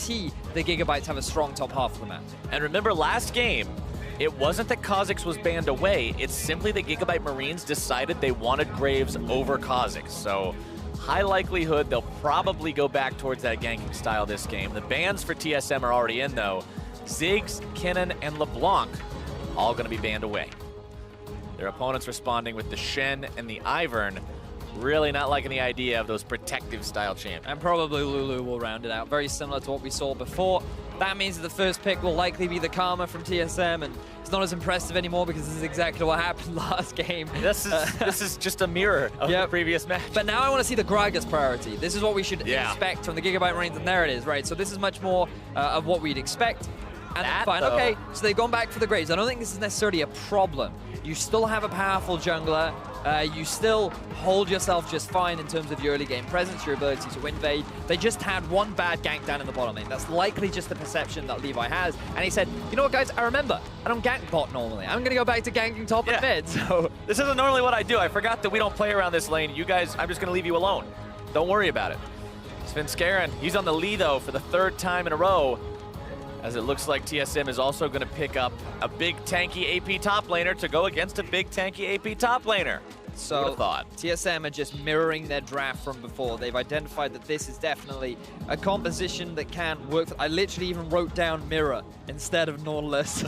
guarantee the Gigabytes have a strong top half of the map. And remember last game, it wasn't that Kha'Zix was banned away, it's simply that Gigabyte Marines decided they wanted Graves over Kha'Zix. So high likelihood they'll probably go back towards that ganking style this game. The bans for TSM are already in though. Ziggs, Kennen, and LeBlanc all gonna be banned away. Their opponents responding with the Shen and the Ivern. Really not liking the idea of those protective style champions. And probably Lulu will round it out. Very similar to what we saw before. That means that the first pick will likely be the Karma from TSM, and it's not as impressive anymore because this is exactly what happened last game. This is just a mirror of the previous match. But now I want to see the Gragas priority. This is what we should expect from the Gigabyte Marines, and there it is, right? So this is much more of what we'd expect. And that's fine, okay, so they've gone back for the Graves. I don't think this is necessarily a problem. You still have a powerful jungler. You still hold yourself just fine in terms of your early game presence, your ability to invade. They just had one bad gank down in the bottom lane. That's likely just the perception that Levi has. And he said, you know what, guys, I remember, I don't gank bot normally. I'm going to go back to ganking top and mid. So this isn't normally what I do. I forgot that we don't play around this lane. You guys, I'm just going to leave you alone. Don't worry about it. Svenskeren, he's on the lead, though, for the third time in a row, as it looks like TSM is also going to pick up a big tanky AP top laner to go against a big tanky AP top laner. So TSM are just mirroring their draft from before. They've identified that this is definitely a composition that can work. I literally even wrote down mirror instead of Nautilus.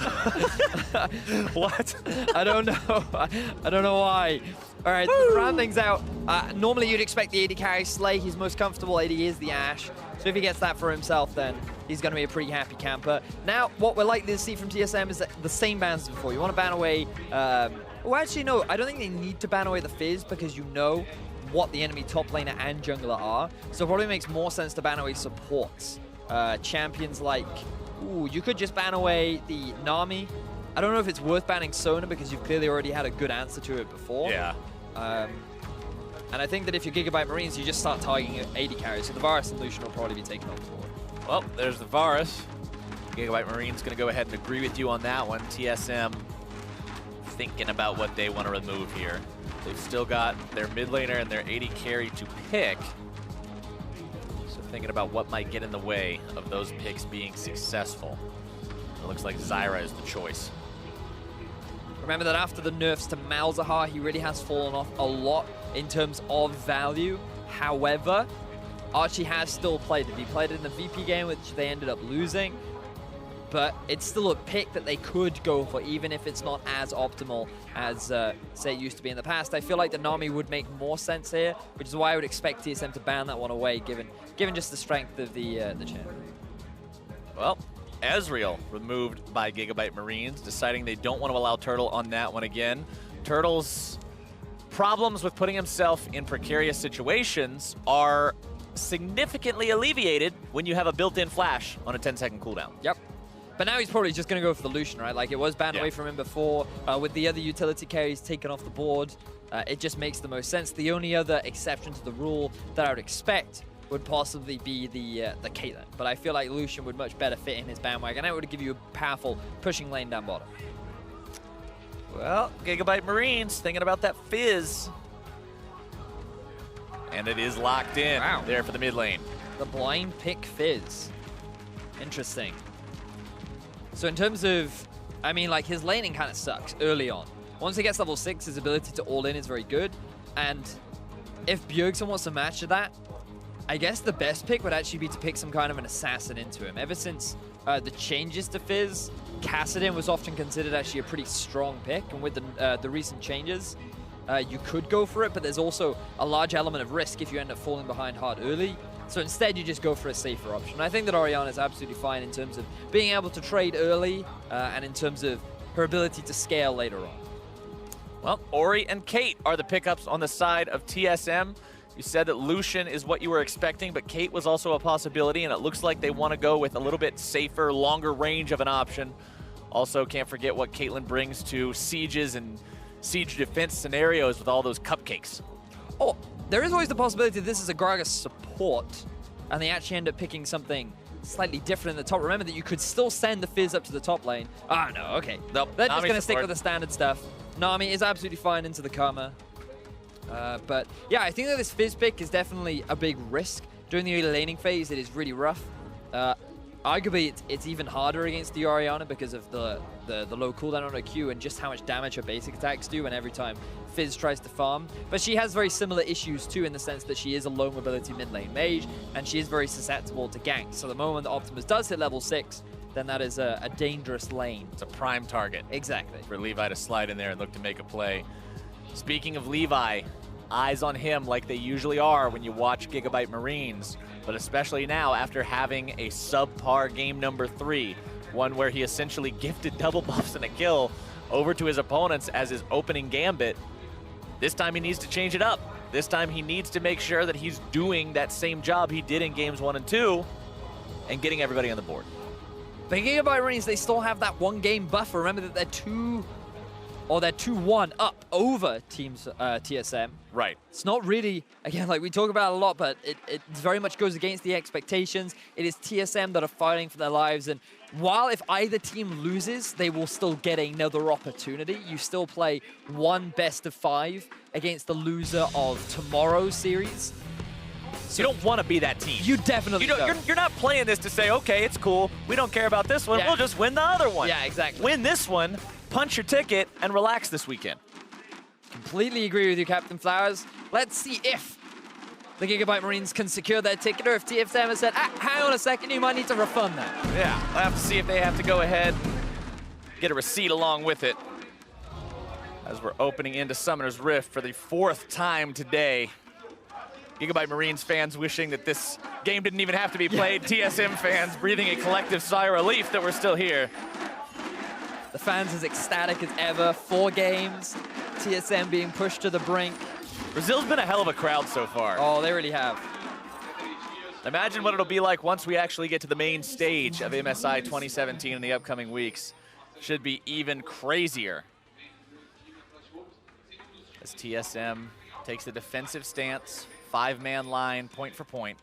What? I don't know. I don't know why. All right, to round things out, normally you'd expect the AD carry Slay. He's most comfortable. AD is the Ashe. So if he gets that for himself, then he's going to be a pretty happy camper. Now, what we're likely to see from TSM is the same bans as before. You want to ban away... well, actually, no. I don't think they need to ban away the Fizz because you know what the enemy top laner and jungler are. So it probably makes more sense to ban away supports. Champions like... Ooh, you could just ban away the Nami. I don't know if it's worth banning Sona because you've clearly already had a good answer to it before. Yeah. And I think that if you're Gigabyte Marines, you just start targeting AD carries. So the Varus and Lucian will probably be taken off the board. Well, there's the Varus. Gigabyte Marines going to go ahead and agree with you on that one. TSM thinking about what they want to remove here. They've still got their mid laner and their AD carry to pick. So thinking about what might get in the way of those picks being successful. It looks like Zyra is the choice. Remember that after the nerfs to Malzahar, he really has fallen off a lot in terms of value. However, Archie has still played it. He played it in the VP game, which they ended up losing. But it's still a pick that they could go for, even if it's not as optimal as, say, it used to be in the past. I feel like the Nami would make more sense here, which is why I would expect TSM to ban that one away, given just the strength of the champion. Well, Ezreal removed by Gigabyte Marines, deciding they don't want to allow Turtle on that one again. Turtle's problems with putting himself in precarious situations are significantly alleviated when you have a built-in flash on a 10-second cooldown. Yep. But now he's probably just going to go for the Lucian, right? Like, it was banned away from him before. With the other utility carries taken off the board, it just makes the most sense. The only other exception to the rule that I would expect would possibly be the Caitlyn. But I feel like Lucian would much better fit in his bandwagon. It would give you a powerful pushing lane down bottom. Well, Gigabyte Marines thinking about that Fizz. And it is locked in there for the mid lane. The blind pick Fizz. Interesting. So in terms of, I mean, like, his laning kind of sucks early on. Once he gets level 6, his ability to all in is very good. And if Bjergsen wants to match to that, I guess the best pick would actually be to pick some kind of an assassin into him. Ever since the changes to Fizz, Kassadin was often considered actually a pretty strong pick. And with the recent changes, you could go for it, but there's also a large element of risk if you end up falling behind hard early. So instead, you just go for a safer option. I think that Orianna is absolutely fine in terms of being able to trade early and in terms of her ability to scale later on. Well, Ori and Kate are the pickups on the side of TSM. You said that Lucian is what you were expecting, but Kate was also a possibility, and it looks like they want to go with a little bit safer, longer range of an option. Also, can't forget what Caitlyn brings to sieges and siege defense scenarios with all those cupcakes. Oh, there is always the possibility that this is a Gragas support, and they actually end up picking something slightly different in the top. Remember that you could still send the Fizz up to the top lane. Ah, no, okay. Nope. They're just going to stick with the standard stuff. Nami is absolutely fine into the Karma. But yeah, I think that this Fizz pick is definitely a big risk. During the early laning phase, it is really rough. Arguably, it's even harder against the Orianna because of the low cooldown on her Q and just how much damage her basic attacks do and every time Fizz tries to farm. But she has very similar issues too in the sense that she is a low mobility mid lane mage and she is very susceptible to ganks. So the moment that Optimus does hit level 6, then that is a dangerous lane. It's a prime target. Exactly. For Levi to slide in there and look to make a play. Speaking of Levi, eyes on him like they usually are when you watch Gigabyte Marines, but especially now after having a subpar game number 3, one where he essentially gifted double buffs and a kill over to his opponents as his opening gambit. This time he needs to change it up. This time he needs to make sure that he's doing that same job he did in games 1 and 2 and getting everybody on the board. But Gigabyte Marines, they still have that 1-game buffer. Remember that they're 2-1 up over teams TSM. Right. It's not really, again, like we talk about a lot, but it very much goes against the expectations. It is TSM that are fighting for their lives, and while if either team loses, they will still get another opportunity. You still play one best of 5 against the loser of tomorrow's series. So you don't want to be that team. You definitely don't. You're not playing this to say, okay, it's cool, we don't care about this one, we'll just win the other one. Yeah, exactly. Win this one, punch your ticket, and relax this weekend. Completely agree with you, Captain Flowers. Let's see if the Gigabyte Marines can secure their ticket, or if TSM has said, hang on a second, you might need to refund that. Yeah, I'll have to see if they have to go ahead, get a receipt along with it. As we're opening into Summoner's Rift for the 4th time today. Gigabyte Marines fans wishing that this game didn't even have to be played. TSM fans breathing a collective sigh of relief that we're still here. The fans as ecstatic as ever. 4 games, TSM being pushed to the brink. Brazil's been a hell of a crowd so far. Oh, they really have. Imagine what it'll be like once we actually get to the main stage of MSI 2017 in the upcoming weeks. Should be even crazier. As TSM takes the defensive stance, 5-man line, point for point.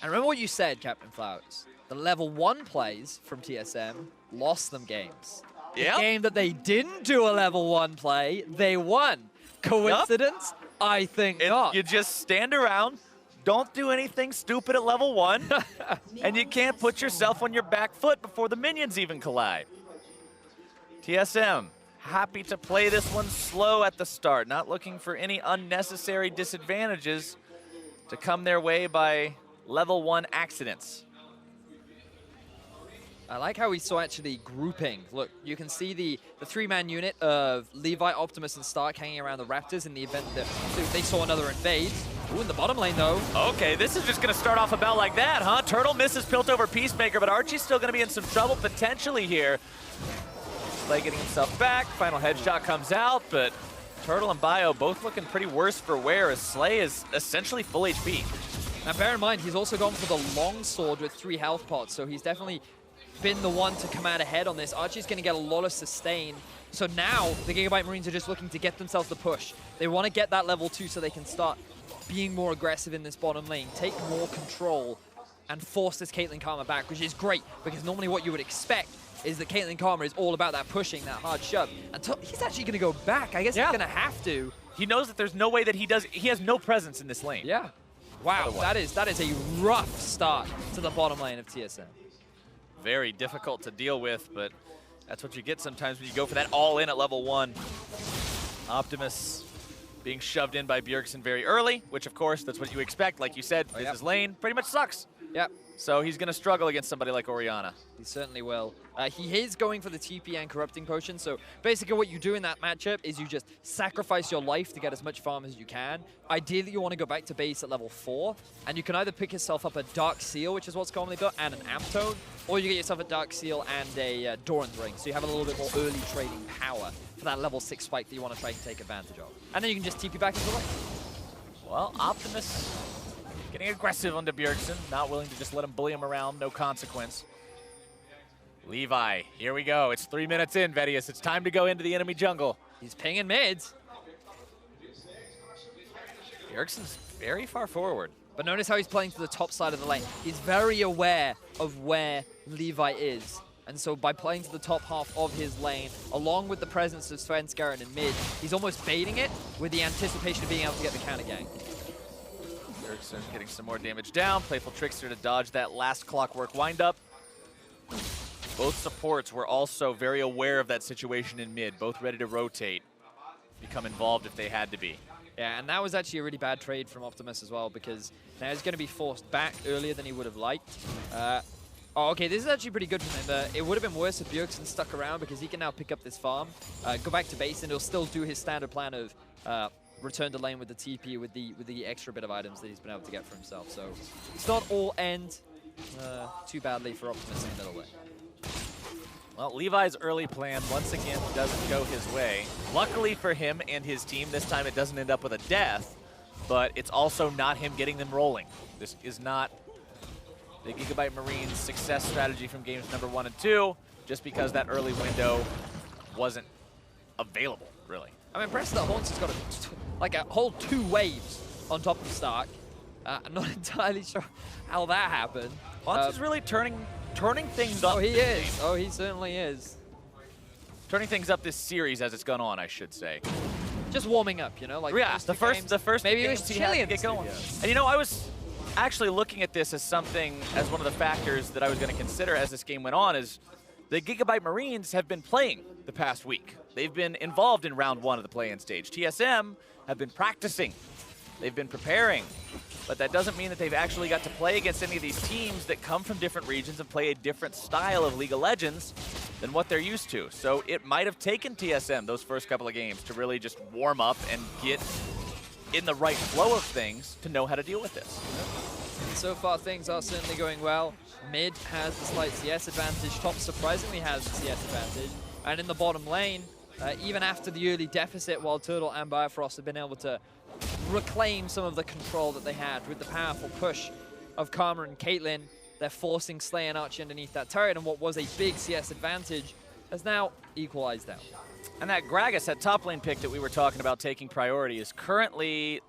And remember what you said, Captain Flowers. The level 1 plays from TSM lost them games. Yep. The game that they didn't do a level 1 play, they won. Coincidence? Yep. I think not. You just stand around, don't do anything stupid at level 1, and you can't put yourself on your back foot before the minions even collide. TSM, happy to play this one slow at the start, not looking for any unnecessary disadvantages to come their way by level 1 accidents. I like how we saw actually grouping. Look, you can see the 3-man unit of Levi, Optimus, and Stark hanging around the Raptors in the event that they saw another invade. Ooh, in the bottom lane, though. Okay, this is just going to start off about like that, huh? Turtle misses Piltover Peacemaker, but Archie's still going to be in some trouble potentially here. Slay getting himself back. Final headshot comes out, but Turtle and Bio both looking pretty worse for wear as Slay is essentially full HP. Now, bear in mind, he's also gone for the long sword with 3 health pots, so he's definitely been the one to come out ahead on this. Archie's going to get a lot of sustain. So now the Gigabyte Marines are just looking to get themselves the push. They want to get that level 2 so they can start being more aggressive in this bottom lane, take more control, and force this Caitlyn Karma back, which is great, because normally what you would expect is that Caitlyn Karma is all about that pushing, that hard shove. Until he's actually going to go back. I guess he's going to have to. He knows that there's no way that he has no presence in this lane. Yeah. Wow, that is a rough start to the bottom lane of TSM. Very difficult to deal with, but that's what you get sometimes when you go for that all-in at level 1. Optimus being shoved in by Bjergsen very early, which of course, that's what you expect. Like you said, Fizz's lane pretty much sucks. Yep. So he's going to struggle against somebody like Orianna. He certainly will. He is going for the TP and Corrupting Potion, so basically what you do in that matchup is you just sacrifice your life to get as much farm as you can. Ideally, you want to go back to base at level 4, and you can either pick yourself up a Dark Seal, which is what's commonly built, and an Amp-Tone, or you get yourself a Dark Seal and a Doran's Ring, so you have a little bit more early trading power for that level 6 spike that you want to try and take advantage of. And then you can just TP back into the lane. Well, Optimus getting aggressive onto Bjergsen, not willing to just let him bully him around, no consequence. Levi, here we go. It's 3 minutes in, Vedius. It's time to go into the enemy jungle. He's pinging mids. Bjergsen's very far forward. But notice how he's playing to the top side of the lane. He's very aware of where Levi is. And so by playing to the top half of his lane, along with the presence of Svenskeren in mid, he's almost baiting it with the anticipation of being able to get the counter gang. Bjergsen getting some more damage down. Playful Trickster to dodge that last Clockwork windup. Both supports were also very aware of that situation in mid, both ready to rotate, become involved if they had to be. Yeah, and that was actually a really bad trade from Optimus as well, because now he's going to be forced back earlier than he would have liked. Oh, okay, this is actually pretty good for him. It would have been worse if Bjergsen stuck around, because he can now pick up this farm, go back to base, and he'll still do his standard plan of return to lane with the TP with the extra bit of items that he's been able to get for himself. So it's not all end too badly for Optimus in the middle there. Well, Levi's early plan once again doesn't go his way. Luckily for him and his team, this time it doesn't end up with a death, but it's also not him getting them rolling. This is not the Gigabyte Marines success strategy from games number 1 and 2, just because that early window wasn't available, really. I'm impressed that Hauntzer's got like a whole 2 waves on top of Stark. I'm not entirely sure how that happened. Hauntzer's really turning things up. Oh, he is. Oh, he certainly is. Turning things up this series as it's gone on, I should say. Just warming up, you know, like yeah, the first maybe games it was he had to Chilean get going. And you know, I was actually looking at this as one of the factors that I was going to consider as this game went on, is the Gigabyte Marines have been playing the past week. They've been involved in round 1 of the play-in stage. TSM have been practicing. They've been preparing. But that doesn't mean that they've actually got to play against any of these teams that come from different regions and play a different style of League of Legends than what they're used to. So it might have taken TSM those first couple of games to really just warm up and get in the right flow of things to know how to deal with this. So far, things are certainly going well. Mid has the slight CS advantage. Top surprisingly has the CS advantage. And in the bottom lane, even after the early deficit, WildTurtle and Biofrost have been able to reclaim some of the control that they had with the powerful push of Karma and Caitlyn. They're forcing Slay and Archie underneath that turret, and what was a big CS advantage has now equalized out. And that Gragas, that top lane pick that we were talking about taking priority, is currently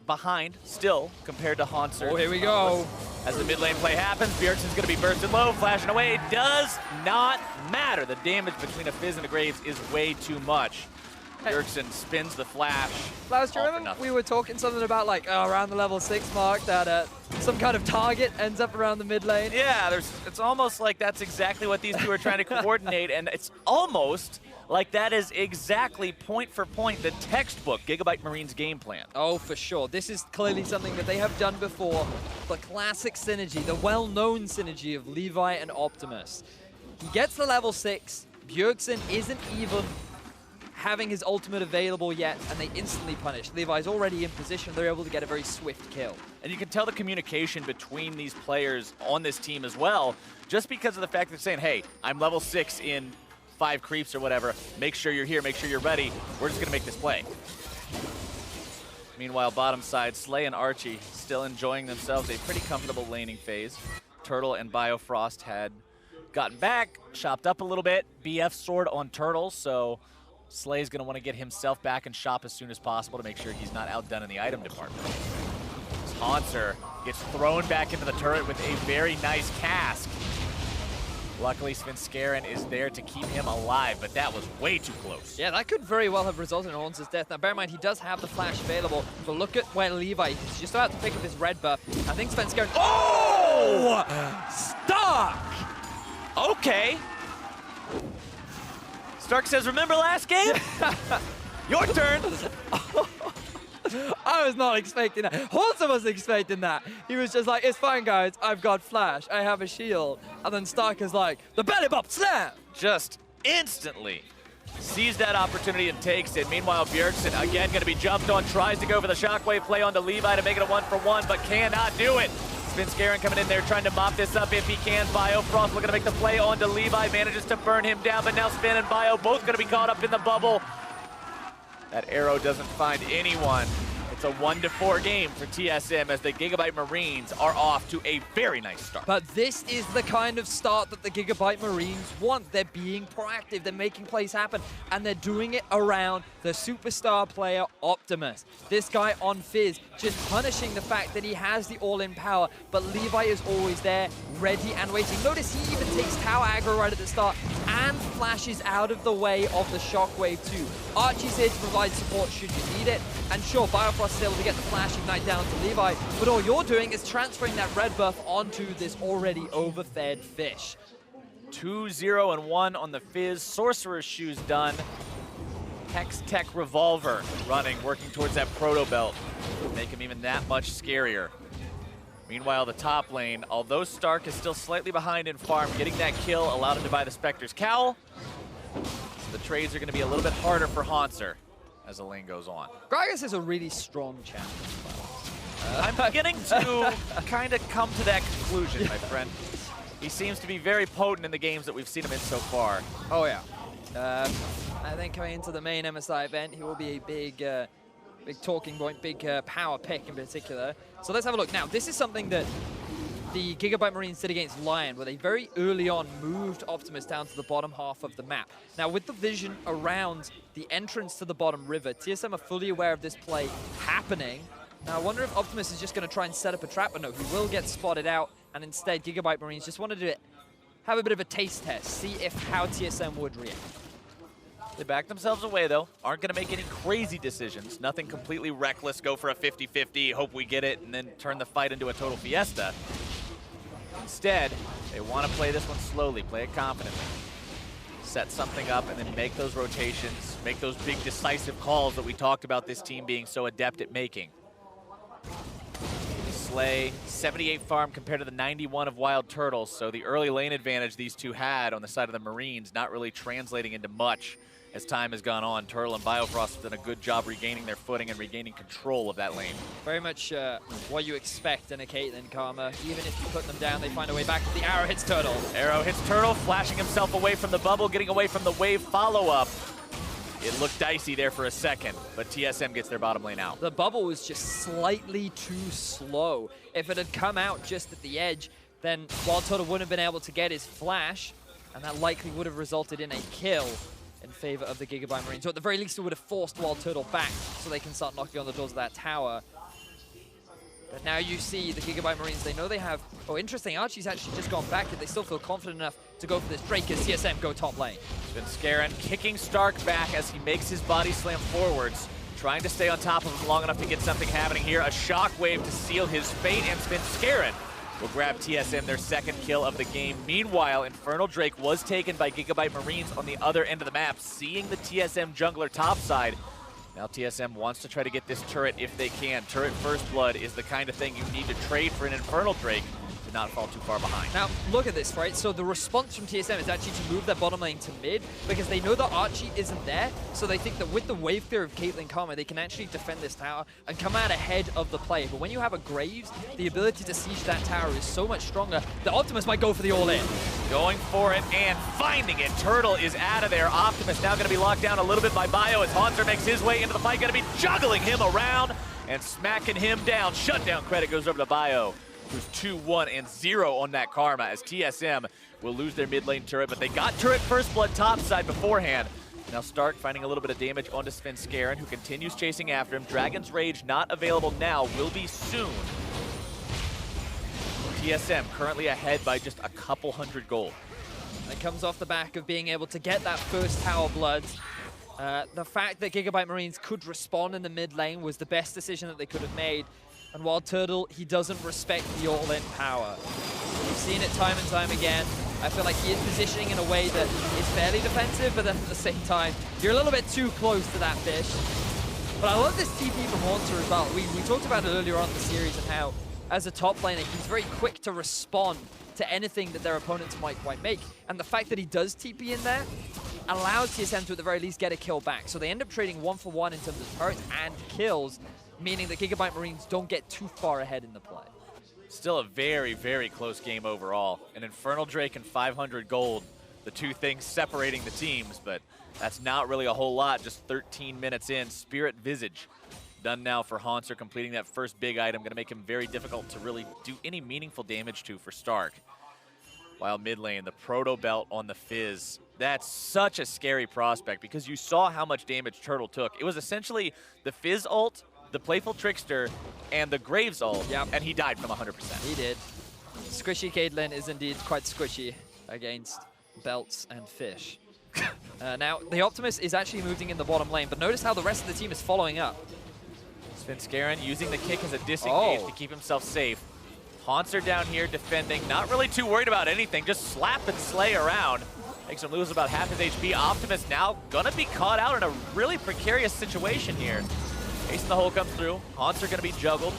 behind still compared to Hauntzer. Oh, here we go. As the mid lane play happens, Bjergsen's going to be bursted low, flashing away. Does not matter. The damage between a Fizz and a Graves is way too much. Bjergsen spins the flash. Lars, do you remember we were talking something about like around the level 6 mark that some kind of target ends up around the mid lane? Yeah, it's almost like that's exactly what these two are trying to coordinate, and it's almost like that is exactly point for point the textbook Gigabyte Marines game plan. Oh, for sure. This is clearly something that they have done before. The classic synergy, the well-known synergy of Levi and Optimus. He gets the level 6. Bjergsen isn't even having his ultimate available yet, and they instantly punish. Levi's already in position. They're able to get a very swift kill. And you can tell the communication between these players on this team as well, just because of the fact that they're saying, hey, I'm level 6 in 5 creeps or whatever. Make sure you're here. Make sure you're ready. We're just going to make this play. Meanwhile, bottom side, Slay and Archie still enjoying themselves a pretty comfortable laning phase. Turtle and Biofrost had gotten back, chopped up a little bit. BF sword on Turtle, so Slay's going to want to get himself back and shop as soon as possible to make sure he's not outdone in the item department. Hauntzer gets thrown back into the turret with a very nice cask. Luckily, Svenskeren is there to keep him alive, but that was way too close. Yeah, that could very well have resulted in Hauntzer's death. Now, bear in mind, he does have the flash available, but look at where Levi is just about to pick up his red buff. I think Svenskeren... Oh! Stark! Okay. Stark says, remember last game? Your turn. I was not expecting that. Hauntzer wasn't expecting that. He was just like, it's fine, guys. I've got flash. I have a shield. And then Stark is like, the belly bop slam! Just instantly sees that opportunity and takes it. Meanwhile, Bjergsen, again, going to be jumped on, tries to go for the shockwave play onto Levi to make it a 1-for-1, but cannot do it. Svenskeren coming in there trying to mop this up if he can. Biofrost looking to make the play onto Levi, manages to burn him down, but now Sven and Bio both going to be caught up in the bubble. That arrow doesn't find anyone. It's a 1-4 game for TSM as the Gigabyte Marines are off to a very nice start. But this is the kind of start that the Gigabyte Marines want. They're being proactive, they're making plays happen, and they're doing it around the superstar player Optimus. This guy on Fizz, just punishing the fact that he has the all-in power, but Levi is always there, ready and waiting. Notice he even takes tower aggro right at the start and flashes out of the way of the shockwave too. Archie's here to provide support should you need it, and sure, Biofrost is able to get the flash ignite down to Levi, but all you're doing is transferring that red buff onto this already overfed fish. 2-0-1 on the Fizz. Sorcerer's Shoes done. Hex Tech Revolver running, working towards that Proto Belt. Make him even that much scarier. Meanwhile, the top lane, although Stark is still slightly behind in farm, getting that kill allowed him to buy the Spectre's Cowl. So the trades are going to be a little bit harder for Hauntzer as the lane goes on. Gragas is a really strong champion. I'm beginning to kind of come to that conclusion, my friend. He seems to be very potent in the games that we've seen him in so far. Oh, yeah. I think coming into the main MSI event, he will be a big talking point, big power pick in particular. So let's have a look. Now, this is something that the Gigabyte Marines did against Lion, where they very early on moved Optimus down to the bottom half of the map. Now, with the vision around the entrance to the bottom river, TSM are fully aware of this play happening. Now, I wonder if Optimus is just going to try and set up a trap, but no, he will get spotted out, and instead, Gigabyte Marines just wanted to have a bit of a taste test, see how TSM would react. They back themselves away, though. Aren't going to make any crazy decisions. Nothing completely reckless, go for a 50-50, hope we get it, and then turn the fight into a total fiesta. Instead, they want to play this one slowly, play it confidently. Set something up and then make those rotations, make those big decisive calls that we talked about this team being so adept at making. Slay, 78 farm compared to the 91 of WildTurtle, so the early lane advantage these two had on the side of the Marines not really translating into much as time has gone on. Turtle and Biofrost have done a good job regaining their footing and regaining control of that lane. Very much what you expect in a Caitlyn Karma. Even if you put them down, they find a way back. The arrow hits Turtle. Arrow hits Turtle, flashing himself away from the bubble, getting away from the wave follow-up. It looked dicey there for a second, but TSM gets their bottom lane out. The bubble was just slightly too slow. If it had come out just at the edge, then WildTurtle wouldn't have been able to get his flash, and that likely would have resulted in a kill in favor of the Gigabyte Marines. So at the very least, it would have forced WildTurtle back so they can start knocking on the doors of that tower. But now you see the Gigabyte Marines, they know they have... Oh, interesting, Archie's actually just gone back, and they still feel confident enough to go for this Drake as TSM go top lane. Svenskeren kicking Stark back as he makes his body slam forwards, trying to stay on top of him long enough to get something happening here. A shockwave to seal his fate, and Svenskeren will grab TSM their second kill of the game. Meanwhile, Infernal Drake was taken by Gigabyte Marines on the other end of the map, seeing the TSM jungler topside. Now TSM wants to try to get this turret if they can. Turret First Blood is the kind of thing you need to trade for an Infernal Drake to not fall too far behind. Now, look at this, right? So the response from TSM is actually to move their bottom lane to mid because they know that Archie isn't there, so they think that with the wave clear of Caitlyn Karma, they can actually defend this tower and come out ahead of the play. But when you have a Graves, the ability to siege that tower is so much stronger that Optimus might go for the all-in. Going for it and finding it. Turtle is out of there. Optimus now going to be locked down a little bit by Bio as Hauntzer makes his way into the fight. Going to be juggling him around and smacking him down. Shutdown credit goes over to Bio, who's 2-1-0 on that Karma as TSM will lose their mid lane turret, but they got turret First Blood topside beforehand. Now Stark finding a little bit of damage onto Svenskeren, who continues chasing after him. Dragon's Rage not available now, will be soon. TSM currently ahead by just a couple hundred gold. It comes off the back of being able to get that first Tower Blood. The fact that Gigabyte Marines could respawn in the mid lane was the best decision that they could have made. And WildTurtle, he doesn't respect the all-in power. We've seen it time and time again. I feel like he is positioning in a way that is fairly defensive, but then at the same time, you're a little bit too close to that fish. But I love this TP from Hauntzer as well. We talked about it earlier on in the series and how, as a top laner, he's very quick to respond to anything that their opponents might make. And the fact that he does TP in there allows TSM to at the very least get a kill back. So they end up trading 1-for-1 in terms of turrets and kills, meaning that Gigabyte Marines don't get too far ahead in the play. Still a very, very close game overall. An Infernal Drake and 500 gold, the two things separating the teams, but that's not really a whole lot, just 13 minutes in. Spirit Visage done now for Hauntzer, completing that first big item, gonna make him very difficult to really do any meaningful damage to for Stark. While mid lane, the Proto Belt on the Fizz. That's such a scary prospect because you saw how much damage Turtle took. It was essentially the Fizz ult, the Playful Trickster, and the Graves ult, and he died from 100%. He did. Squishy Caitlyn is indeed quite squishy against belts and fish. Now, the Optimus is actually moving in the bottom lane, but notice how the rest of the team is following up. Svenskeren using the kick as a disengage to keep himself safe. Hauntzer down here defending, not really too worried about anything, just slap and slay around. Makes him lose about half his HP. Optimus now gonna be caught out in a really precarious situation here. Ace in the hole comes through. Hauntzer gonna be juggled.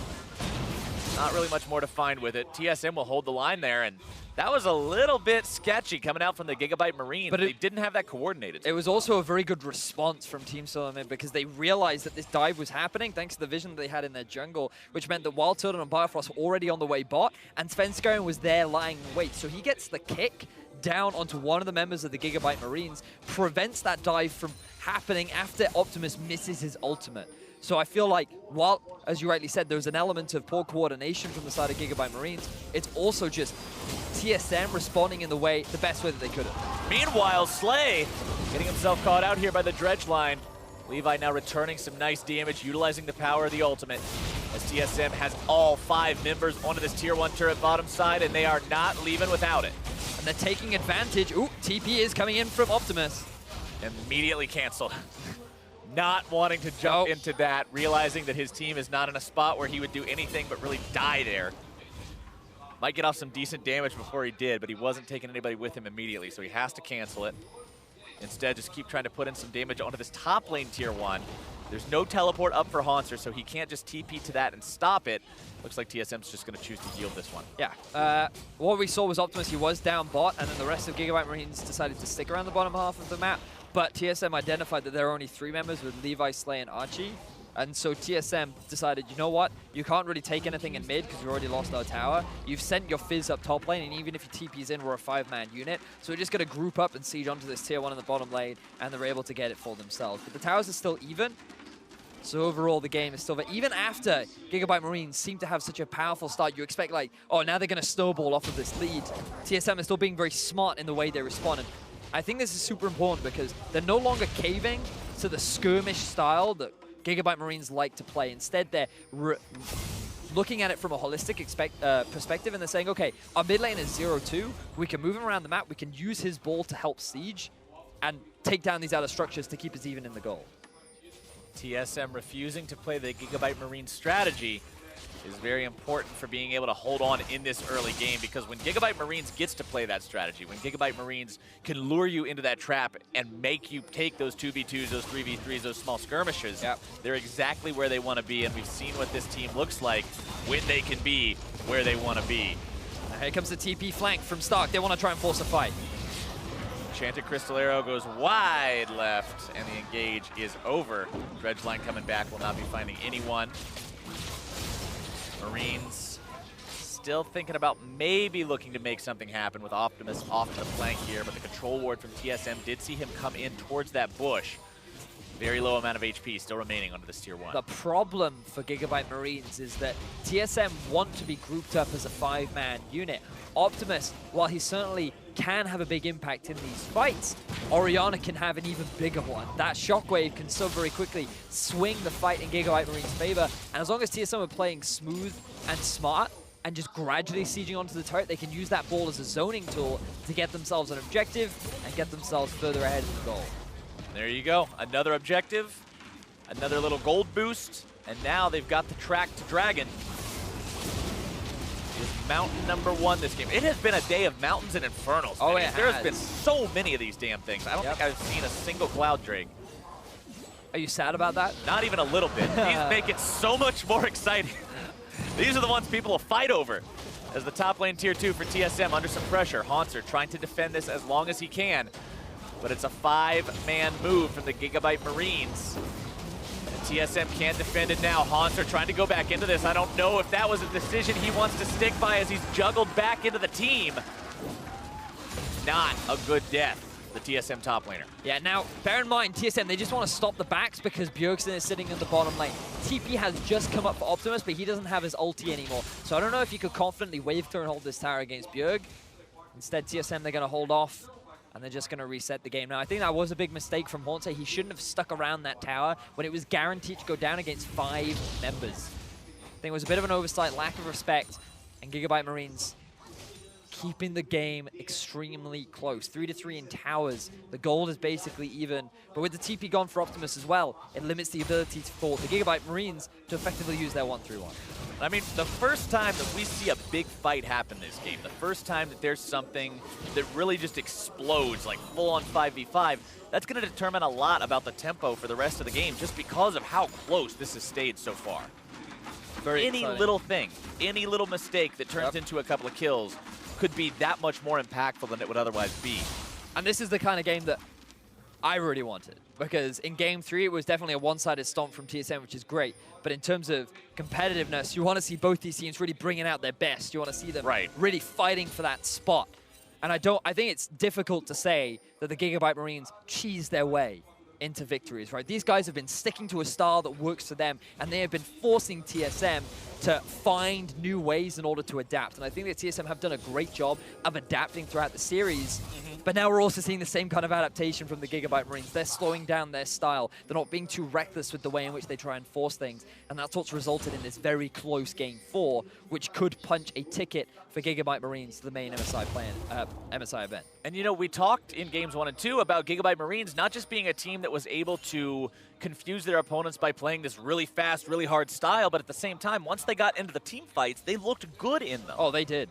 Not really much more to find with it. TSM will hold the line there, and that was a little bit sketchy coming out from the Gigabyte Marines. But they didn't have that coordinated. It was also a very good response from Team Solomid because they realized that this dive was happening thanks to the vision that they had in their jungle, which meant that WildTurtle and Biofrost were already on the way bot, and Svenskeren was there lying in wait. So he gets the kick down onto one of the members of the Gigabyte Marines, prevents that dive from happening after Optimus misses his ultimate. So I feel like, while, as you rightly said, there's an element of poor coordination from the side of Gigabyte Marines, it's also just TSM responding in the best way that they could have. Meanwhile, Slay getting himself caught out here by the dredge line. Levi now returning some nice damage, utilizing the power of the ultimate, as TSM has all 5 members onto this tier 1 turret bottom side, and they are not leaving without it. And they're taking advantage. Ooh, TP is coming in from Optimus. Immediately canceled. Not wanting to jump into that, realizing that his team is not in a spot where he would do anything but really die there. Might get off some decent damage before he did, but he wasn't taking anybody with him immediately, so he has to cancel it. Instead, just keep trying to put in some damage onto this top lane tier 1. There's no teleport up for Hauntzer, so he can't just TP to that and stop it. Looks like TSM's just going to choose to yield this one. Yeah. What we saw was Optimus, he was down bot, and then the rest of Gigabyte Marines decided to stick around the bottom half of the map. But TSM identified that there are only 3 members with Levi, Slay, and Archie. And so TSM decided, you know what? You can't really take anything in mid because we already lost our tower. You've sent your Fizz up top lane, and even if your TP's in, we're a 5-man unit. So we're just going to group up and siege onto this tier 1 in the bottom lane, and they're able to get it for themselves. But the towers are still even. So overall, the game is still there. Even after Gigabyte Marines seem to have such a powerful start, you expect like, oh, now they're going to snowball off of this lead. TSM is still being very smart in the way they respond. And I think this is super important because they're no longer caving to the skirmish style that Gigabyte Marines like to play. Instead, they're looking at it from a holistic perspective, and they're saying, okay, our mid lane is 0-2. We can move him around the map. We can use his ball to help siege and take down these outer structures to keep us even in the goal. TSM refusing to play the Gigabyte Marine strategy is very important for being able to hold on in this early game, because when Gigabyte Marines gets to play that strategy, when Gigabyte Marines can lure you into that trap and make you take those 2v2s, those 3v3s, those small skirmishes, they're exactly where they want to be, and we've seen what this team looks like when they can be where they want to be. Here comes the TP flank from Stark. They want to try and force a fight. Enchanted Crystal Arrow goes wide left, and the engage is over. Dredge line coming back, will not be finding anyone. Marines still thinking about maybe looking to make something happen with Optimus off the flank here, but the control ward from TSM did see him come in towards that bush. Very low amount of HP still remaining under this tier 1. The problem for Gigabyte Marines is that TSM want to be grouped up as a 5-man unit. Optimus, while he certainly can have a big impact in these fights, Orianna can have an even bigger one. That shockwave can so very quickly swing the fight in Gigabyte Marines' favor, and as long as TSM are playing smooth and smart and just gradually sieging onto the turret, they can use that ball as a zoning tool to get themselves an objective and get themselves further ahead of the goal. There you go, another objective, another little gold boost, and now they've got the track to Dragon. Is mountain number 1 this game. It has been a day of mountains and infernals. Oh, There's been so many of these damn things. I don't think I've seen a single cloud drake. Are you sad about that? Not even a little bit. These make it so much more exciting. These are the ones people will fight over. As the top lane tier 2 for TSM under some pressure. Hauntzer trying to defend this as long as he can. But it's a 5-man move from the Gigabyte Marines. TSM can't defend it now. Hauntzer trying to go back into this. I don't know if that was a decision he wants to stick by as he's juggled back into the team. Not a good death, the TSM top laner. Yeah, now, bear in mind, TSM, they just want to stop the backs because Bjergsen is sitting in the bottom lane. TP has just come up for Optimus, but he doesn't have his ulti anymore. So I don't know if you could confidently wave through and hold this tower against Bjerg. Instead, TSM, they're going to hold off. And they're just going to reset the game. Now, I think that was a big mistake from Hauntzer. He shouldn't have stuck around that tower when it was guaranteed to go down against 5 members. I think it was a bit of an oversight, lack of respect, and Gigabyte Marines keeping the game extremely close. 3-3 in towers. The gold is basically even. But with the TP gone for Optimus as well, it limits the ability for the Gigabyte Marines to effectively use their 1-3-1. I mean, the first time that we see a big fight happen this game, the first time that there's something that really just explodes, like full-on 5v5, that's going to determine a lot about the tempo for the rest of the game just because of how close this has stayed so far. Any little thing, any little mistake that turns into a couple of kills could be that much more impactful than it would otherwise be. And this is the kind of game that I really wanted, because in Game 3 it was definitely a one-sided stomp from TSM, which is great. But in terms of competitiveness, you want to see both these teams really bringing out their best. You want to see them really fighting for that spot. And I think it's difficult to say that the Gigabyte Marines cheese their way into victories, right? These guys have been sticking to a style that works for them, and they have been forcing TSM to find new ways in order to adapt. And I think that TSM have done a great job of adapting throughout the series. But now we're also seeing the same kind of adaptation from the Gigabyte Marines. They're slowing down their style. They're not being too reckless with the way in which they try and force things. And that's what's resulted in this very close Game 4, which could punch a ticket for Gigabyte Marines to the main MSI event. And you know, we talked in Games 1 and 2 about Gigabyte Marines not just being a team that was able to confuse their opponents by playing this really fast, really hard style, but at the same time, once they got into the team fights, they looked good in them. Oh, they did.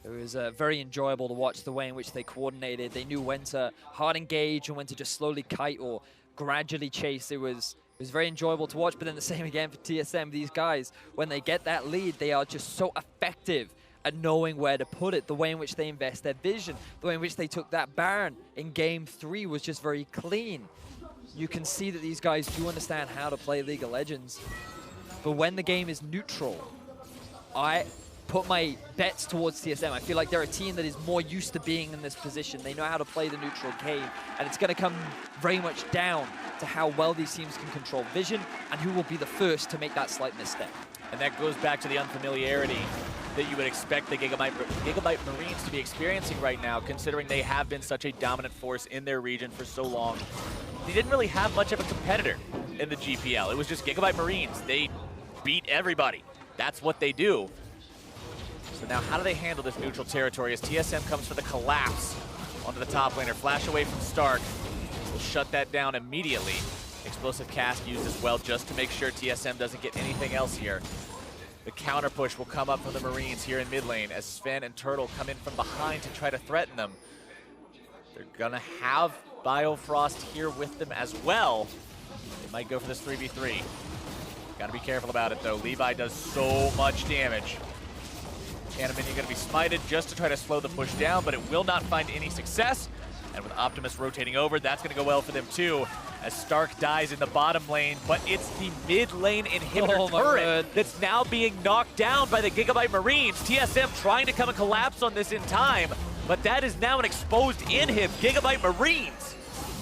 It was very enjoyable to watch the way in which they coordinated. They knew when to hard engage and when to just slowly kite or gradually chase. It was very enjoyable to watch, but then the same again for TSM. These guys, when they get that lead, they are just so effective at knowing where to put it. The way in which they invest their vision, the way in which they took that Baron in Game 3 was just very clean. You can see that these guys do understand how to play League of Legends. But when the game is neutral, I put my bets towards TSM. I feel like they're a team that is more used to being in this position. They know how to play the neutral game, and it's going to come very much down to how well these teams can control vision and who will be the first to make that slight misstep. And that goes back to the unfamiliarity that you would expect the Gigabyte Marines to be experiencing right now, considering they have been such a dominant force in their region for so long. They didn't really have much of a competitor in the GPL. It was just Gigabyte Marines. They beat everybody. That's what they do. So now how do they handle this neutral territory as TSM comes for the collapse onto the top laner? Flash away from Stark. Will shut that down immediately. Explosive cast used as well just to make sure TSM doesn't get anything else here. The counter push will come up from the Marines here in mid lane as Sven and Turtle come in from behind to try to threaten them. They're gonna have Biofrost here with them as well. They might go for this 3v3. Gotta be careful about it though. Levi does so much damage. Minion gonna be smited just to try to slow the push down, but it will not find any success. And with Optimus rotating over, that's gonna go well for them too, as Stark dies in the bottom lane, but it's the mid lane inhibitor turret that's now being knocked down by the Gigabyte Marines. TSM trying to come and collapse on this in time, but that is now an exposed inhib. Gigabyte Marines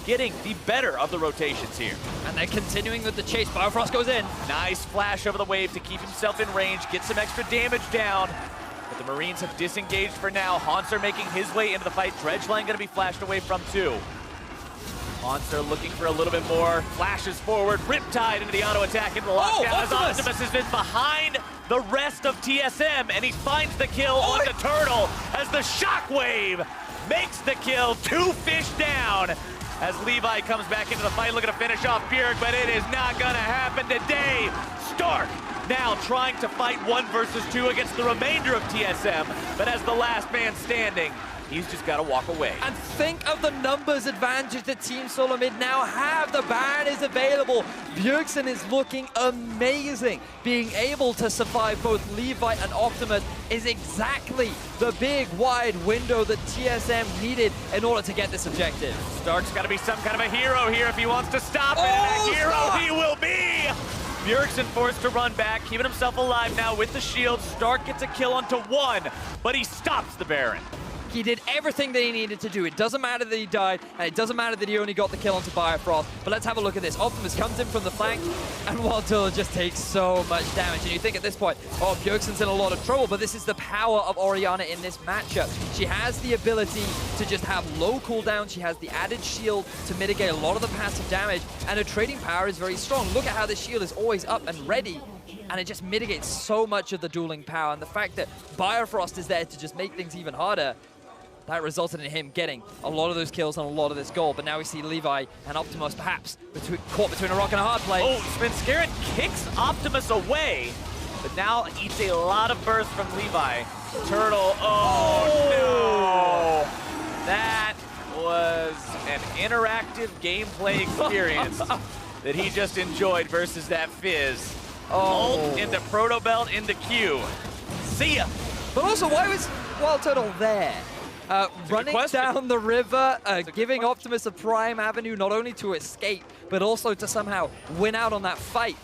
getting the better of the rotations here. And they're continuing with the chase. Biofrost goes in. Nice flash over the wave to keep himself in range, get some extra damage down. But the Marines have disengaged for now. Hauntzer making his way into the fight. Dredgeline going to be flashed away from too. Hauntzer looking for a little bit more. Flashes forward. Riptide into the auto attack into the lockdown as Optimus has been behind the rest of TSM, and he finds the kill on the Turtle as the Shockwave makes the kill. 2 fish down as Levi comes back into the fight looking to finish off Bjerg, but it is not going to happen today. Stark now trying to fight 1 versus 2 against the remainder of TSM, but as the last man standing, he's just got to walk away. And think of the numbers advantage that Team Solomid now have. The Baron is available. Bjergsen is looking amazing. Being able to survive both Levi and Optimus is exactly the big wide window that TSM needed in order to get this objective. Stark's got to be some kind of a hero here if he wants to stop it. And a hero he will be! Bjergsen forced to run back, keeping himself alive now with the shield. Stark gets a kill onto 1, but he stops the Baron. He did everything that he needed to do. It doesn't matter that he died, and it doesn't matter that he only got the kill onto Biofrost. But let's have a look at this. Optimus comes in from the flank, and WildTurtle just takes so much damage. And you think at this point, oh, Bjergsen's in a lot of trouble, but this is the power of Orianna in this matchup. She has the ability to just have low cooldown. She has the added shield to mitigate a lot of the passive damage, and her trading power is very strong. Look at how this shield is always up and ready and it just mitigates so much of the dueling power. And the fact that Biofrost is there to just make things even harder, that resulted in him getting a lot of those kills and a lot of this gold. But now we see Levi and Optimus perhaps caught between a rock and a hard place. Oh, Svenskeren kicks Optimus away, but now eats a lot of burst from Levi. Turtle, oh no! That was an interactive gameplay experience that he just enjoyed versus that Fizz. Ult into Proto Belt into Q. See ya! But also, why was WildTurtle there? Running down the river, giving Optimus a prime avenue not only to escape, but also to somehow win out on that fight.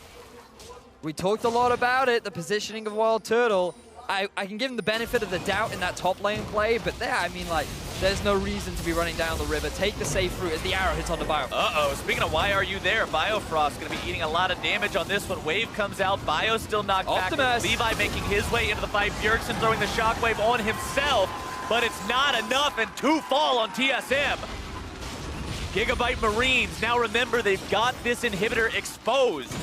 We talked a lot about it, the positioning of WildTurtle. I can give him the benefit of the doubt in that top lane play, but there, I mean, like, there's no reason to be running down the river. Take the safe route as the arrow hits on the Bio. Uh-oh, speaking of why are you there, Biofrost gonna be eating a lot of damage on this one. Wave comes out, Bio still knocked back. Levi making his way into the fight. Bjergsen throwing the shockwave on himself, but it's not enough, and 2 fall on TSM. Gigabyte Marines, now remember, they've got this inhibitor exposed.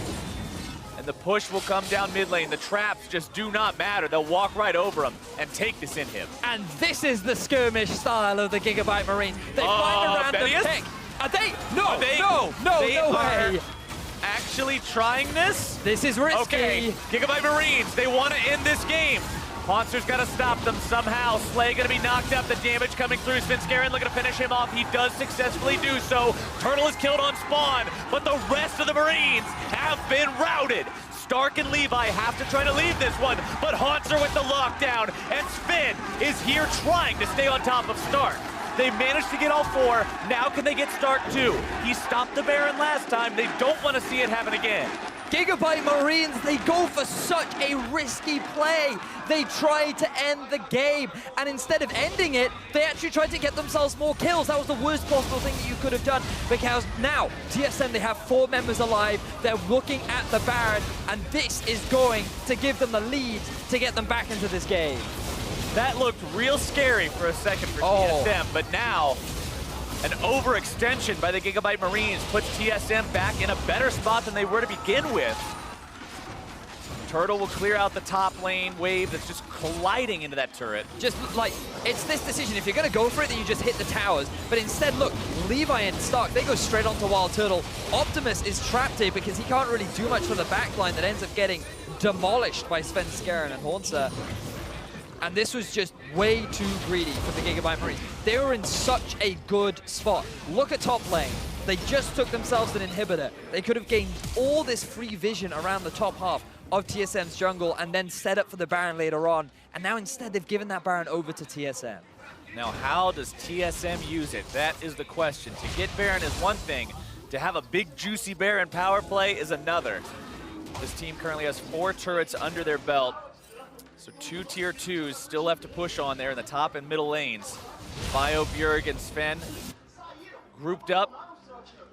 And the push will come down mid lane. The traps just do not matter. They'll walk right over him and take this inhib. And this is the skirmish style of the Gigabyte Marines. They find a random pick. Are they? No, no way. Actually trying this? This is risky. Okay, Gigabyte Marines, they want to end this game. Hauntzer's got to stop them somehow. Slay going to be knocked out. The damage coming through. Svenskeren looking to finish him off. He does successfully do so. Turtle is killed on spawn, but the rest of the Marines have been routed. Stark and Levi have to try to leave this one, but Hauntzer with the lockdown, and Sven is here trying to stay on top of Stark. They managed to get all 4. Now can they get Stark too? He stopped the Baron last time. They don't want to see it happen again. Gigabyte Marines, they go for such a risky play. They tried to end the game, and instead of ending it, they actually tried to get themselves more kills. That was the worst possible thing that you could have done, because now, TSM, they have 4 members alive. They're looking at the Baron, and this is going to give them the lead to get them back into this game. That looked real scary for a second for TSM, but now, an overextension by the Gigabyte Marines puts TSM back in a better spot than they were to begin with. Turtle will clear out the top lane. Wave that's just colliding into that turret. Just like, it's this decision. If you're going to go for it, then you just hit the towers. But instead, look, Levi and Stark, they go straight onto WildTurtle. Optimus is trapped here because he can't really do much for the backline that ends up getting demolished by Svenskeren and Hauntzer. And this was just way too greedy for the Gigabyte Marines. They were in such a good spot. Look at top lane. They just took themselves an inhibitor. They could have gained all this free vision around the top half of TSM's jungle and then set up for the Baron later on. And now instead they've given that Baron over to TSM. Now how does TSM use it? That is the question. To get Baron is one thing. To have a big juicy Baron power play is another. This team currently has 4 turrets under their belt. So 2 tier 2s still left to push on there in the top and middle lanes. Bio, Bjerg, and Sven grouped up,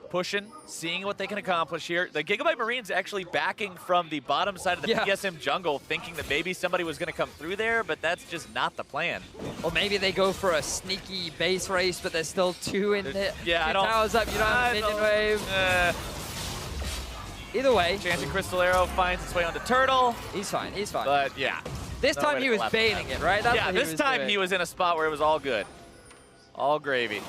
pushing, seeing what they can accomplish here. The Gigabyte Marines actually backing from the bottom side of the TSM jungle, thinking that maybe somebody was going to come through there, but that's just not the plan. Or maybe they go for a sneaky base race, but there's still 2 in it. Yeah, I don't. Towers up, you don't have a minion wave. Either way. Chanting Crystal Arrow finds its way onto Turtle. He's fine, he's fine. But yeah. This time he was baiting it, right? That's yeah, this time he was in a spot where it was all good. All gravy.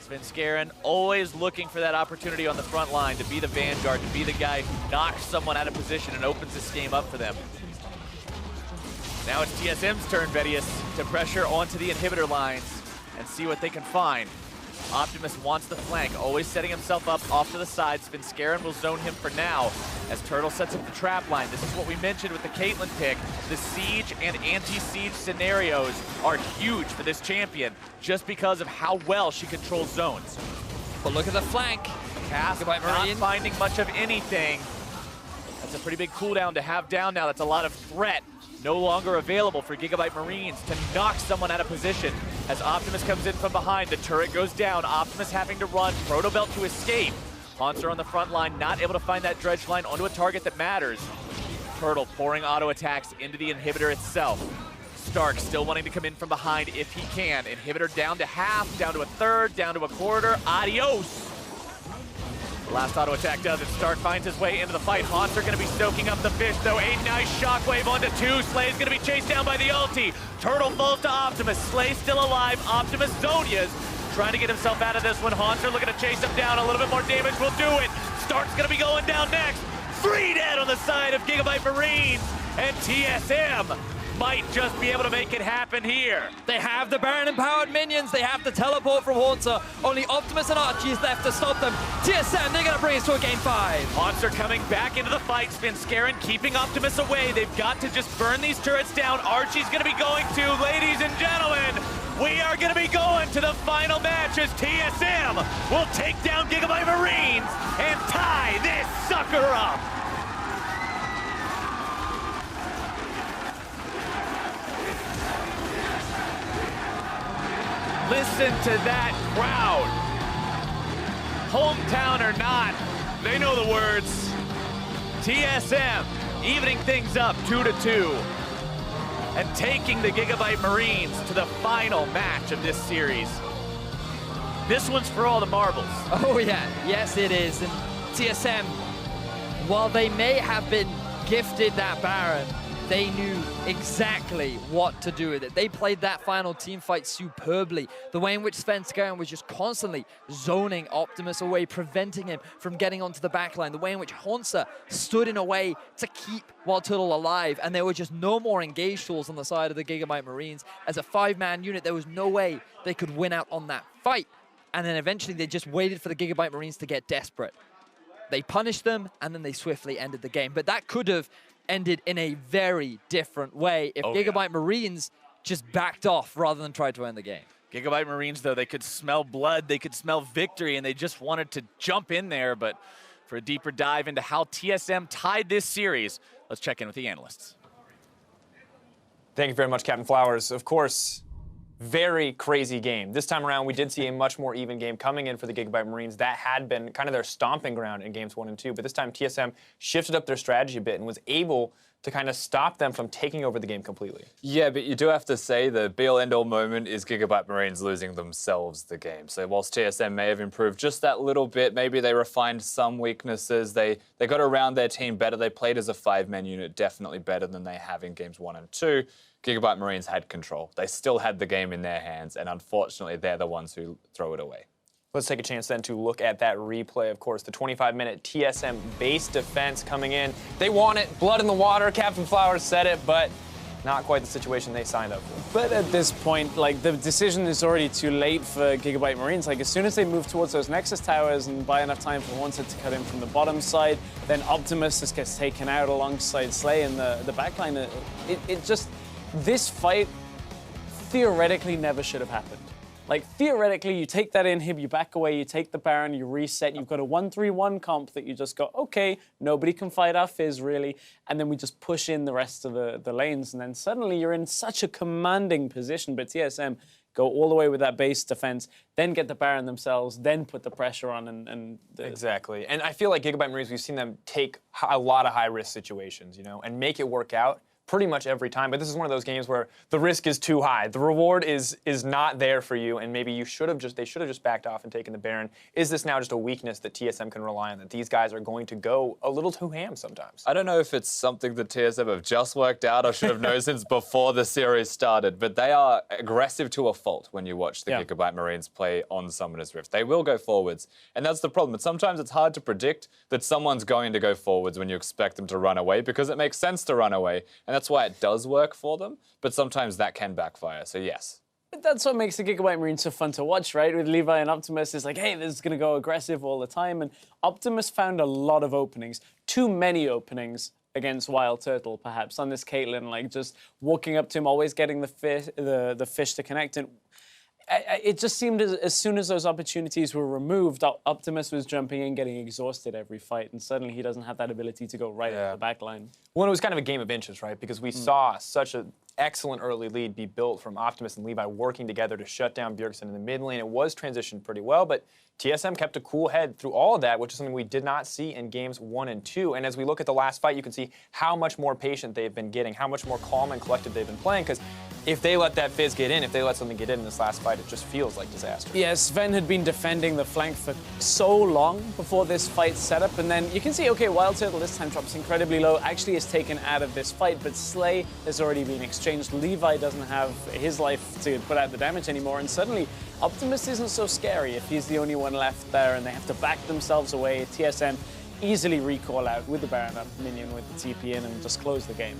Svenskeren always looking for that opportunity on the front line to be the vanguard, to be the guy who knocks someone out of position and opens this game up for them. Now it's TSM's turn, Vedius, to pressure onto the inhibitor lines and see what they can find. Optimus wants the flank, always setting himself up off to the side. Svenskeren will zone him for now as Turtle sets up the trap line. This is what we mentioned with the Caitlyn pick. The siege and anti-siege scenarios are huge for this champion just because of how well she controls zones. But look at the flank. Cast not finding much of anything. That's a pretty big cooldown to have down now. That's a lot of threat. No longer available for Gigabyte Marines to knock someone out of position. As Optimus comes in from behind, the turret goes down. Optimus having to run, Proto Belt to escape. Hauntzer on the front line, not able to find that dredge line onto a target that matters. Turtle pouring auto attacks into the inhibitor itself. Stark still wanting to come in from behind if he can. Inhibitor down to half, down to a third, down to a quarter. Adios! Last auto attack does it. Stark finds his way into the fight. Hauntzer going to be soaking up the fish, though. A nice shockwave onto 2. Slay's going to be chased down by the ulti. Turtle falls to Optimus. Slay still alive. Optimus Zonia's trying to get himself out of this one. Hauntzer looking to chase him down. A little bit more damage will do it. Stark's going to be going down next. 3 dead on the side of Gigabyte Marines. And TSM might just be able to make it happen here. They have the Baron-empowered minions. They have the teleport from Hauntzer. Only Optimus and Archie is left to stop them. TSM, they're going to bring us to a game 5. Hauntzer coming back into the fight. Svenskeren keeping Optimus away. They've got to just burn these turrets down. Archie's going to be going to, ladies and gentlemen, we are going to be going to the final match as TSM will take down Gigabyte Marines and tie this sucker up. Listen to that crowd. Hometown or not, they know the words. TSM evening things up 2-2 and taking the Gigabyte Marines to the final match of this series. This one's for all the marbles. Oh yeah, yes it is. And TSM, while they may have been gifted that Baron, they knew exactly what to do with it. They played that final team fight superbly. The way in which Svenskeren was just constantly zoning Optimus away, preventing him from getting onto the backline. The way in which Hauntzer stood in a way to keep WildTurtle alive, and there were just no more engaged tools on the side of the Gigabyte Marines. As a 5-man unit, there was no way they could win out on that fight. And then eventually they just waited for the Gigabyte Marines to get desperate. They punished them, and then they swiftly ended the game. But that could have ended in a very different way if Gigabyte Marines just backed off rather than tried to end the game. Gigabyte Marines, though, they could smell blood, they could smell victory, and they just wanted to jump in there. But for a deeper dive into how TSM tied this series, let's check in with the analysts. Thank you very much, Captain Flowers. Of course, very crazy game. This time around, we did see a much more even game coming in for the Gigabyte Marines. That had been kind of their stomping ground in games 1 and 2, but this time TSM shifted up their strategy a bit and was able to kind of stop them from taking over the game completely. Yeah, but you do have to say the be-all end-all moment is Gigabyte Marines losing themselves the game. So whilst TSM may have improved just that little bit, maybe they refined some weaknesses, they got around their team better, they played as a 5-man unit definitely better than they have in games 1 and 2. Gigabyte Marines had control. They still had the game in their hands, and unfortunately, they're the ones who throw it away. Let's take a chance then to look at that replay. Of course, the 25-minute TSM base defense coming in. They want it, blood in the water. Captain Flowers said it, but not quite the situation they signed up for. But at this point, like, the decision is already too late for Gigabyte Marines. Like, as soon as they move towards those Nexus towers and buy enough time for Hauntzer to cut in from the bottom side, then Optimus just gets taken out alongside Slay in the backline. It just, this fight theoretically never should have happened. Like, theoretically, you take that inhib, you back away, you take the Baron, you reset, you've got a 1-3-1 comp that you just go, okay, nobody can fight our Fizz, really, and then we just push in the rest of the lanes, and then suddenly you're in such a commanding position, but TSM go all the way with that base defense, then get the Baron themselves, then put the pressure on, Exactly, and I feel like Gigabyte Marines, we've seen them take a lot of high-risk situations, you know, and make it work out pretty much every time, but this is one of those games where the risk is too high. The reward is not there for you, and maybe they should have just backed off and taken the Baron. Is this now just a weakness that TSM can rely on, that these guys are going to go a little too ham sometimes? I don't know if it's something that TSM have just worked out or should have known since before the series started, but they are aggressive to a fault when you watch the Gigabyte Marines play on Summoner's Rift. They will go forwards, and that's the problem. But sometimes it's hard to predict that someone's going to go forwards when you expect them to run away, because it makes sense to run away, and that's why it does work for them, but sometimes that can backfire, so yes. But that's what makes the Gigabyte Marines so fun to watch, right? With Levi and Optimus, it's like, hey, this is going to go aggressive all the time, and Optimus found a lot of openings, too many openings against WildTurtle, perhaps, on this Caitlyn, like just walking up to him, always getting the fish to connect, and it just seemed as soon as those opportunities were removed, Optimus was jumping in, getting exhausted every fight, and suddenly he doesn't have that ability to go right at the back line. Well, it was kind of a game of inches, right? Because we saw such an excellent early lead be built from Optimus and Levi working together to shut down Bjergsen in the mid lane. It was transitioned pretty well, but TSM kept a cool head through all of that, which is something we did not see in games 1 and 2. And as we look at the last fight, you can see how much more patient they've been getting, how much more calm and collected they've been playing, because if they let that Fizz get in, if they let something get in this last fight, it just feels like disaster. Yeah, Sven had been defending the flank for so long before this fight set up, and then you can see, okay, WildTurtle this time drops incredibly low, actually is taken out of this fight, but Slay has already been exchanged. Levi doesn't have his life to put out the damage anymore, and suddenly Optimus isn't so scary if he's the only one left there and they have to back themselves away. TSM easily recall out with the Baron up minion with the TP in and just close the game.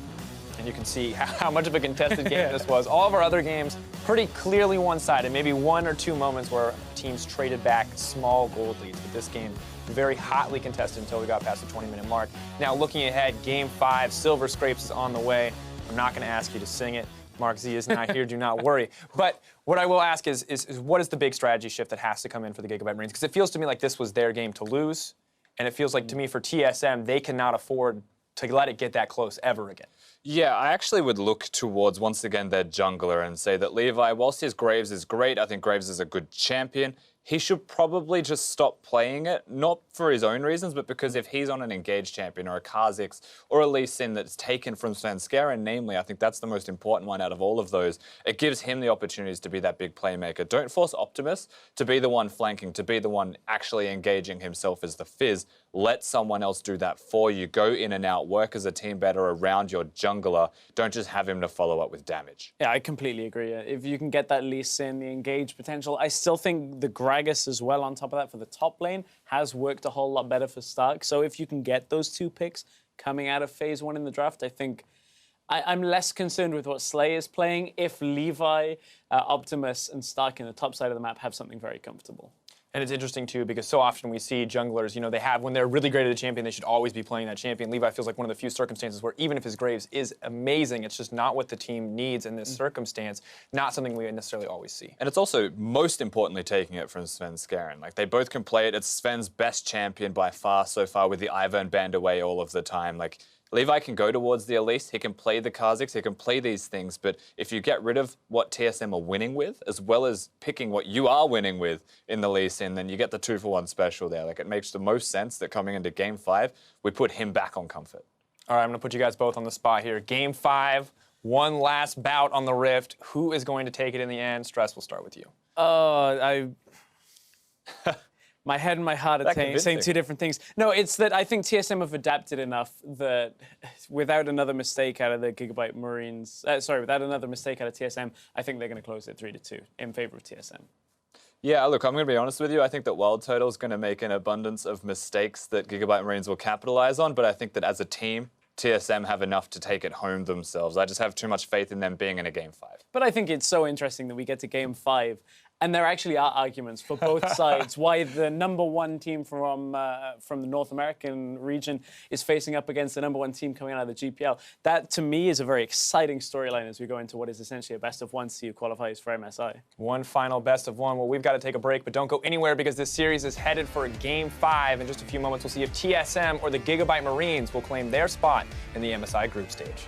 And you can see how much of a contested game this was. All of our other games pretty clearly one-sided, maybe 1 or 2 moments where teams traded back small gold leads. But this game, very hotly contested until we got past the 20-minute mark. Now looking ahead, Game 5, Silver Scrapes is on the way. I'm not going to ask you to sing it. Mark Z is not here, do not worry. But what I will ask is what is the big strategy shift that has to come in for the Gigabyte Marines? Because it feels to me like this was their game to lose, and it feels like to me for TSM, they cannot afford to let it get that close ever again. Yeah, I actually would look towards, once again, their jungler and say that Levi, whilst his Graves is great, I think Graves is a good champion, he should probably just stop playing it, not for his own reasons, but because if he's on an engaged champion or a Kha'Zix or a Lee Sin that's taken from Svenskeren, namely, I think that's the most important one out of all of those, it gives him the opportunities to be that big playmaker. Don't force Optimus to be the one flanking, to be the one actually engaging himself as the Fizz. Let someone else do that for you. Go in and out, work as a team better around your jungler. Don't just have him to follow up with damage. Yeah, I completely agree. If you can get that Lee Sin, the engage potential, I still think the Gragas as well on top of that for the top lane has worked a whole lot better for Stark. So if you can get those 2 picks coming out of phase 1 in the draft, I think I'm less concerned with what Slay is playing if Levi, Optimus, and Stark in the top side of the map have something very comfortable. And it's interesting, too, because so often we see junglers, you know, when they're really great at a champion, they should always be playing that champion. Levi feels like one of the few circumstances where even if his Graves is amazing, it's just not what the team needs in this circumstance, not something we necessarily always see. And it's also, most importantly, taking it from Svenskeren. Like, they both can play it. It's Sven's best champion by far so far with the Ivern banned away all of the time. Like, Levi can go towards the Elise, he can play the Kha'Zix, he can play these things, but if you get rid of what TSM are winning with, as well as picking what you are winning with in the Lee Sin, then you get the 2-for-1 special there. Like, it makes the most sense that coming into Game 5, we put him back on comfort. All right, I'm gonna put you guys both on the spot here. Game 5, one last bout on the Rift. Who is going to take it in the end? Stress, we'll start with you. My head and my heart are saying 2 different things. No, it's that I think TSM have adapted enough that without another mistake out of the Gigabyte Marines, without another mistake out of TSM, I think they're going to close it 3-2 in favor of TSM. Yeah, look, I'm going to be honest with you. I think that WildTurtle is going to make an abundance of mistakes that Gigabyte Marines will capitalize on, but I think that as a team, TSM have enough to take it home themselves. I just have too much faith in them being in a Game 5. But I think it's so interesting that we get to Game 5, and there actually are arguments for both sides why the #1 team from the North American region is facing up against the #1 team coming out of the GPL. That, to me, is a very exciting storyline as we go into what is essentially a best-of-1 see who qualifies for MSI. One final best-of-1. Well, we've got to take a break, but don't go anywhere because this series is headed for a Game 5. In just a few moments, we'll see if TSM or the Gigabyte Marines will claim their spot in the MSI group stage.